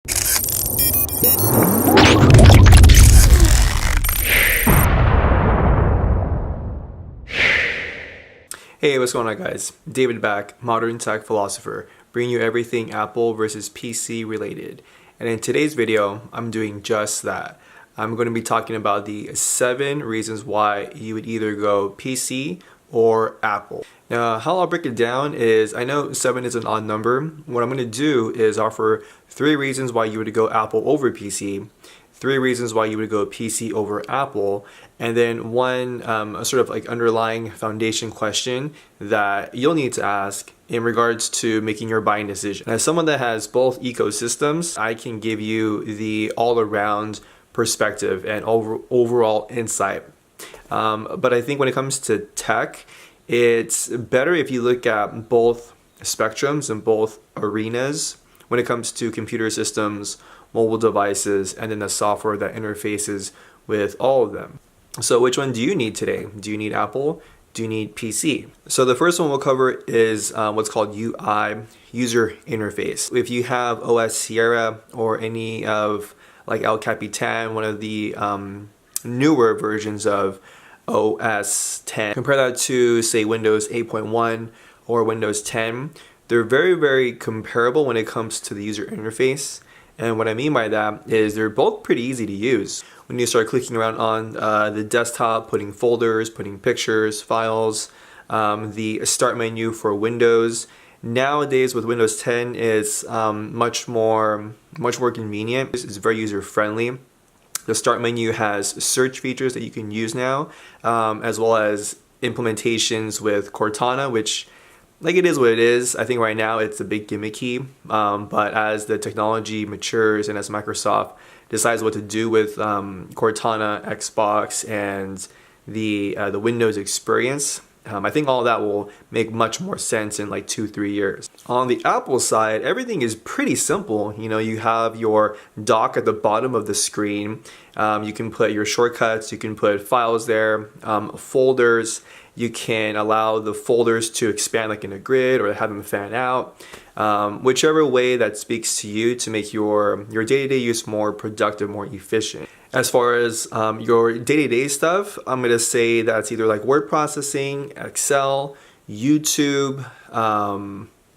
Hey, what's going on guys? David back, Modern Tech Philosopher, bringing you everything Apple versus PC related. And in today's video, I'm doing just that. I'm going to be talking about the 7 reasons why you would either go PC or Apple. Now, how I'll break it down is, I know 7 is an odd number. What I'm going to do is offer 3 reasons why you would go Apple over PC, 3 reasons why you would go PC over Apple, and then one sort of like underlying foundation question that you'll need to ask in regards to making your buying decision. As someone that has both ecosystems, I can give you the all-around perspective and overall insight. But I think when it comes to tech, it's better if you look at both spectrums and both arenas when it comes to computer systems, mobile devices, and then the software that interfaces with all of them. So which one do you need today? Do you need Apple? Do you need PC? So the first one we'll cover is what's called UI, user interface. If you have OS Sierra or any of like El Capitan, one of the newer versions of OS 10, compare that to say Windows 8.1 or Windows 10, they're very, very comparable when it comes to the user interface. And what I mean by that is they're both pretty easy to use. When you start clicking around on the desktop, putting folders, putting pictures, files, the start menu for Windows. Nowadays with Windows 10, it's much more convenient. It's very user friendly. The start menu has search features that you can use now, as well as implementations with Cortana, which, like, it is what it is. I think right now it's a bit gimmicky, but as the technology matures and as Microsoft decides what to do with Cortana, Xbox, and the Windows experience, I think all of that will make much more sense in like 2-3 years. On the Apple side, everything is pretty simple. You know, you have your dock at the bottom of the screen. You can put your shortcuts, you can put files there, folders. You can allow the folders to expand like in a grid or have them fan out. Whichever way that speaks to you to make your day-to-day use more productive, more efficient. As far as your day-to-day stuff, I'm going to say that's either like word processing, Excel, YouTube,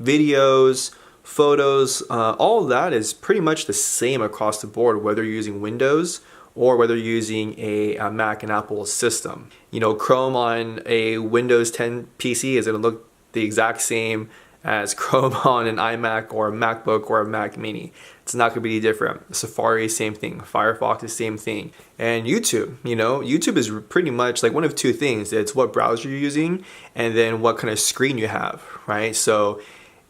videos, photos, all of that is pretty much the same across the board, whether you're using Windows or whether you're using a Mac and Apple system. You know, Chrome on a Windows 10 PC is going to look the exact same as Chrome on an iMac or a MacBook or a Mac Mini. It's not going to be different. Safari, same thing. Firefox, the same thing. And YouTube, you know, YouTube is pretty much like one of 2 things. It's what browser you're using and then what kind of screen you have, right? So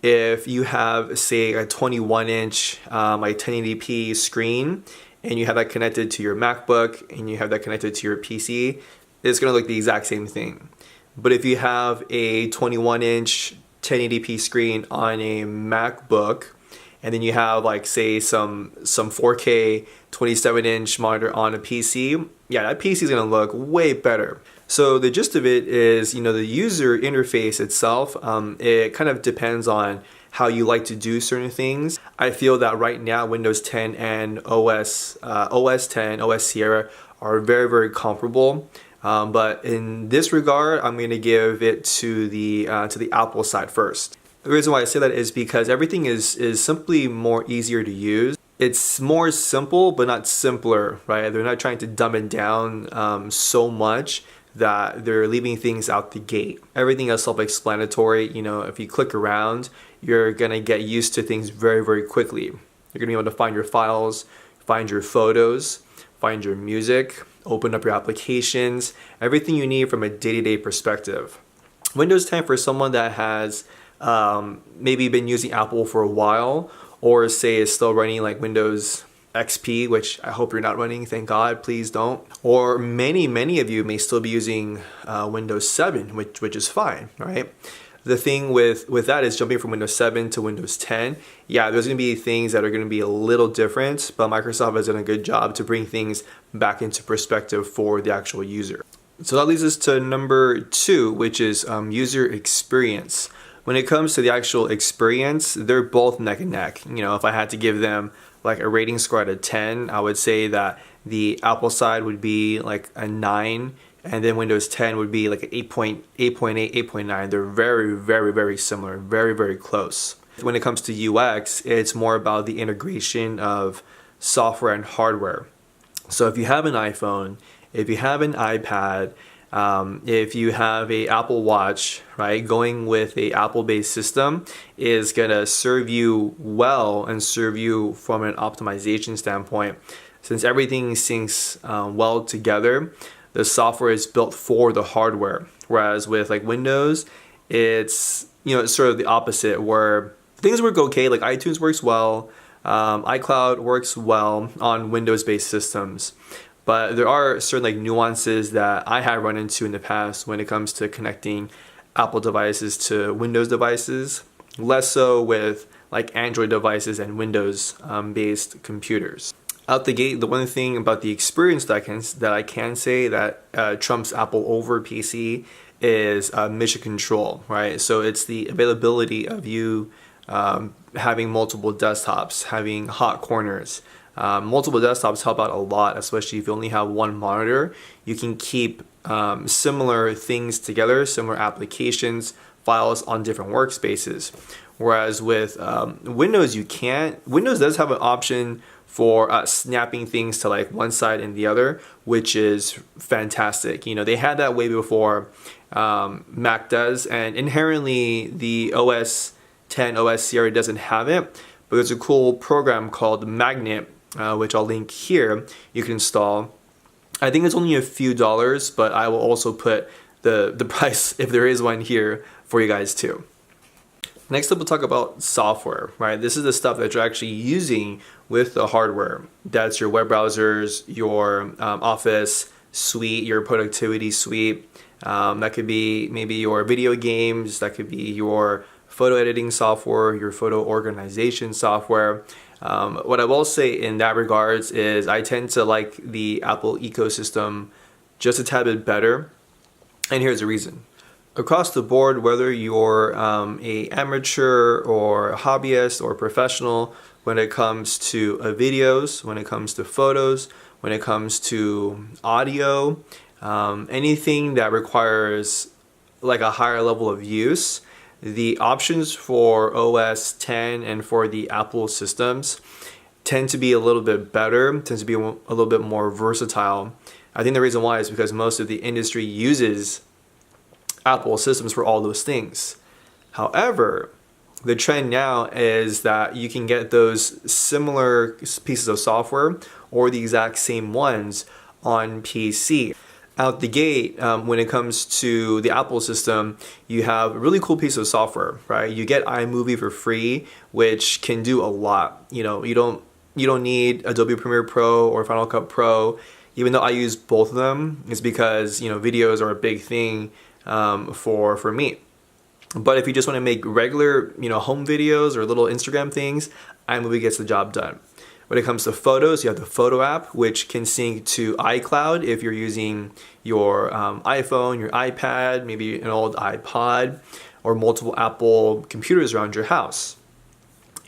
if you have, say, a 21-inch like 1080p screen, and you have that connected to your MacBook and you have that connected to your PC, it's going to look the exact same thing. But if you have a 21-inch 1080p screen on a MacBook, and then you have like say some 4K 27-inch monitor on a PC, yeah, that PC is going to look way better. So the gist of it is, you know, the user interface itself, it kind of depends on how you like to do certain things. I feel that right now Windows 10 and OS 10, OS Sierra are very, very comparable. But in this regard, I'm going to give it to the Apple side first. The reason why I say that is because everything is simply more easier to use. It's more simple, but not simpler, right? They're not trying to dumb it down so much that they're leaving things out the gate. Everything is self-explanatory. You know, if you click around, you're gonna get used to things very, very quickly. You're gonna be able to find your files, find your photos, find your music, open up your applications, everything you need from a day-to-day perspective. Windows 10 for someone that has maybe been using Apple for a while, or say is still running like Windows XP, which I hope you're not running, thank God, please don't. Or many of you may still be using Windows 7, which is fine, right? The thing with that is jumping from Windows 7 to Windows 10. Yeah, there's going to be things that are going to be a little different, but Microsoft has done a good job to bring things back into perspective for the actual user. So that leads us to number 2, which is user experience. When it comes to the actual experience, they're both neck and neck. You know, if I had to give them like a rating score out of 10, I would say that the Apple side would be like a 9, and then Windows 10 would be like an 8.8, 8.9. They're very, very, very similar, very, very close. When it comes to UX, it's more about the integration of software and hardware. So if you have an iPhone, if you have an iPad, if you have a Apple Watch, right, going with a Apple-based system is gonna serve you well and serve you from an optimization standpoint. Since everything syncs well together, the software is built for the hardware. Whereas with like Windows, it's it's sort of the opposite, where things work okay, like iTunes works well, iCloud works well on Windows-based systems. But there are certain like nuances that I have run into in the past when it comes to connecting Apple devices to Windows devices, less so with like Android devices and Windows based computers. Out the gate, the one thing about the experience that I can say that trumps Apple over PC is mission control, right? So it's the availability of you having multiple desktops, having hot corners. Multiple desktops help out a lot, especially if you only have one monitor. You can keep similar things together, similar applications, files on different workspaces. Whereas with Windows, you can't. Windows does have an option for snapping things to like one side and the other, which is fantastic. They had that way before Mac does, and inherently the OS 10 OS Sierra doesn't have it, but there's a cool program called Magnet, which I'll link here, you can install. I think it's only a few dollars, but I will also put the price, if there is one, here for you guys too. Next up, we'll talk about software, right? This is the stuff that you're actually using with the hardware. That's your web browsers, your Office suite, your productivity suite. That could be maybe your video games, that could be your photo editing software, your photo organization software. What I will say in that regards is I tend to like the Apple ecosystem just a tad bit better, and here's the reason. Across the board, whether you're a amateur or a hobbyist or professional, when it comes to videos, when it comes to photos, when it comes to audio, anything that requires like a higher level of use, the options for OS 10 and for the Apple systems tend to be a little bit better, tends to be a little bit more versatile. I think the reason why is because most of the industry uses Apple systems for all those things. However, the trend now is that you can get those similar pieces of software or the exact same ones on PC. Out the gate, when it comes to the Apple system, you have a really cool piece of software, right? You get iMovie for free, which can do a lot. You don't need Adobe Premiere Pro or Final Cut Pro. Even though I use both of them, it's because videos are a big thing for me. But if you just want to make regular home videos or little Instagram things, iMovie gets the job done. When it comes to photos, you have the photo app, which can sync to iCloud if you're using your iPhone, your iPad, maybe an old iPod, or multiple Apple computers around your house.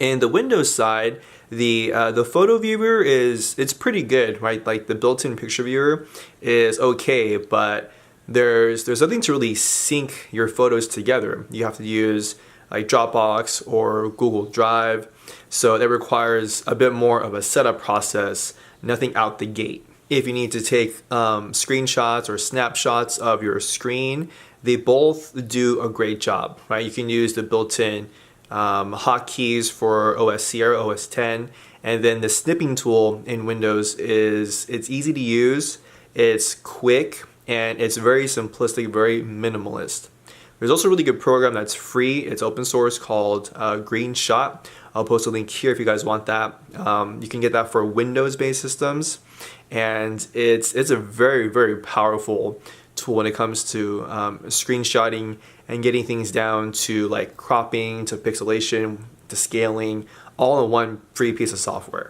And the Windows side, the photo viewer it's pretty good, right? Like the built-in picture viewer is okay, but there's nothing to really sync your photos together. You have to use like Dropbox or Google Drive. So that requires a bit more of a setup process, nothing out the gate. If you need to take screenshots or snapshots of your screen, they both do a great job, right? You can use the built-in hotkeys for OS Sierra, OS 10, and then the snipping tool in Windows it's easy to use, it's quick, and it's very simplistic, very minimalist. There's also a really good program that's free. It's open source called Greenshot. I'll post a link here if you guys want that. You can get that for Windows-based systems, and it's a very, very powerful tool when it comes to screenshotting and getting things down to like cropping, to pixelation, to scaling, all in one free piece of software.